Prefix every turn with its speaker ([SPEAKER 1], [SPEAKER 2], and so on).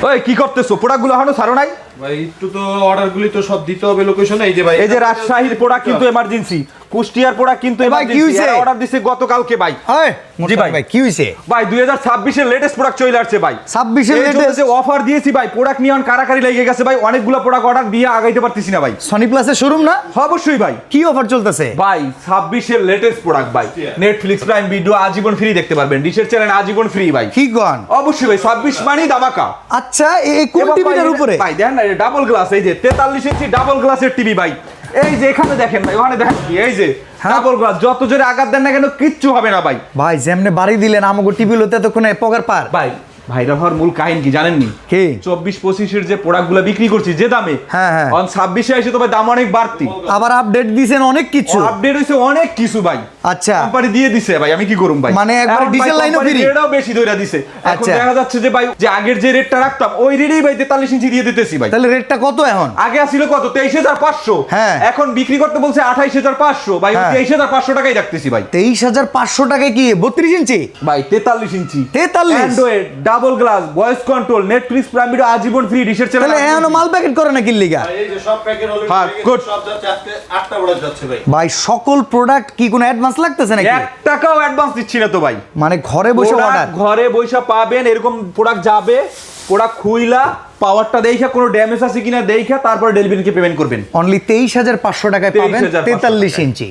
[SPEAKER 1] ওই কি করতেছো? প্রোডাক্টগুলো এখনো ছাড়ো নাই?
[SPEAKER 2] ভাই একটু তো অর্ডারগুলি তো সব দিতে হবে লোকেশনে। এই যে ভাই,
[SPEAKER 1] এই যে রাজশাহীর প্রোডাক্ট কিন্তু এমার্জেন্সি, কুষ্টিয়ার প্রোডাক্ট কিন্তু
[SPEAKER 3] ভাই, কি হইছে?
[SPEAKER 1] অর্ডার দিছে গতকালকে ভাই। জি ভাই।
[SPEAKER 3] ভাই কি হইছে?
[SPEAKER 1] ভাই 2026 এর লেটেস্ট প্রোডাক্ট চলে আসছে ভাই।
[SPEAKER 3] 26 এর latest?
[SPEAKER 1] যে অফার দিয়েছি ভাই, প্রোডাক্ট নিয়ে কারাকারি লেগে গেছে ভাই। অনেকগুলো প্রোডাক্ট অর্ডার দিয়ে আগাইতে পারতেছি না ভাই।
[SPEAKER 3] সনি প্লাসের শোরুম না?
[SPEAKER 1] অবশ্যই ভাই।
[SPEAKER 3] কি অফার চলতেছে
[SPEAKER 1] ভাই 26 এর লেটেস্ট প্রোডাক্ট ভাই। নেটফ্লিক্স প্রাইম ভিডিও আজীবন ফ্রি দেখতে পারবেন, ডিশের চ্যানেল আজীবন ফ্রি ভাই।
[SPEAKER 3] কি গান?
[SPEAKER 1] অবশ্যই ভাই, 26 মানেই ধামাকা।
[SPEAKER 3] আচ্ছা, এই কোন
[SPEAKER 1] এবার
[SPEAKER 3] টিভিটার
[SPEAKER 1] ভাই,
[SPEAKER 3] উপরে?
[SPEAKER 1] ভাই দেখেন না, ডাবল গ্লাস, এই যে 43 ইঞ্চি ডাবল গ্লাসের টিভি ভাই। এই যে এখানে দেখেন ভাই, ওখানে দেখেন কি, এই যে ডাবল গ্লাস, যত জোরে আঘাত দেন না কেন কিচ্ছু হবে না ভাই।
[SPEAKER 3] ভাই যেমনে বাড়ি দিলেন আমাগো টিভি লতে এতক্ষণে পগার পার।
[SPEAKER 1] ভাই ভাইরাল হওয়ার মূল কাহিনী কি জানেননি?
[SPEAKER 3] কি?
[SPEAKER 1] 24-25 এর যে প্রোডাক্টগুলো বিক্রি করছি যে দামে,
[SPEAKER 3] হ্যাঁ, হ্যাঁ।
[SPEAKER 1] 26 এ এসে তো ভাই দাম অনেক বাড়তি।
[SPEAKER 3] আবার আপডেট দিছেন অনেক কিছু।
[SPEAKER 1] আপডেট হইছে অনেক কিছু ভাই।
[SPEAKER 3] আচ্ছা।
[SPEAKER 1] কোম্পানি দিয়ে দিছে ভাই, আমি কি করুম ভাই?
[SPEAKER 3] মানে একবার ডিজেল লাইনও ফ্রি?
[SPEAKER 1] এটাও বেশি ধরে দিছে। এখন
[SPEAKER 3] আচ্ছা।
[SPEAKER 1] দেখা যাচ্ছে যে ভাই, যে আগের যে রেটটা রাখতাম ওই রেটেই ভাই 43 ইঞ্চি দিয়ে দিতেছি ভাই।
[SPEAKER 3] তাহলে রেটটা কত এখন?
[SPEAKER 1] আগে ছিল কত? 23,500।
[SPEAKER 3] হ্যাঁ।
[SPEAKER 1] এখন বিক্রি করতে বলছে 28,500 ভাই।
[SPEAKER 3] হ্যাঁ।
[SPEAKER 1] 23,500 টাকাই রাখতেছি ভাই।
[SPEAKER 3] 23,500 টাকায় কি 32 ইঞ্চি?
[SPEAKER 1] ভাই 43 ইঞ্চি
[SPEAKER 3] 43?
[SPEAKER 1] Android double glass, voice control, Netflix prime video আজীবন ফ্রি, ডিশের চ্যানেল।
[SPEAKER 3] তাহলে এখনো মাল প্যাকেট করে না কি লিগা?
[SPEAKER 2] এই যে সব প্যাকেট হলো,
[SPEAKER 1] হ্যাঁ, good.
[SPEAKER 2] সব যাচ্ছে আজকে 8টা প্রোডাক্ট যাচ্ছে ভাই।
[SPEAKER 3] ভাই সকল প্রোডাক্ট কি কোনো অ্যাডভান্স লাগতেছে নাকি?
[SPEAKER 1] 1 টাকাও অ্যাডভান্স দিচ্ছি না তো ভাই।
[SPEAKER 3] মানে ঘরে বসে
[SPEAKER 1] Product
[SPEAKER 3] অর্ডার?
[SPEAKER 1] ঘরে বসে পাবেন, এরকম প্রোডাক্ট যাবে, প্রোডাক্ট খুইলা পাওয়ারটা দেখা, কোনো ড্যামেজ আছে কিনা দেখা, তারপর ডেলিভারিকে পেমেন্ট করবেন।
[SPEAKER 3] অনলি 23,500 টাকায় পাবেন
[SPEAKER 1] 23,500
[SPEAKER 3] 43 ইঞ্চি।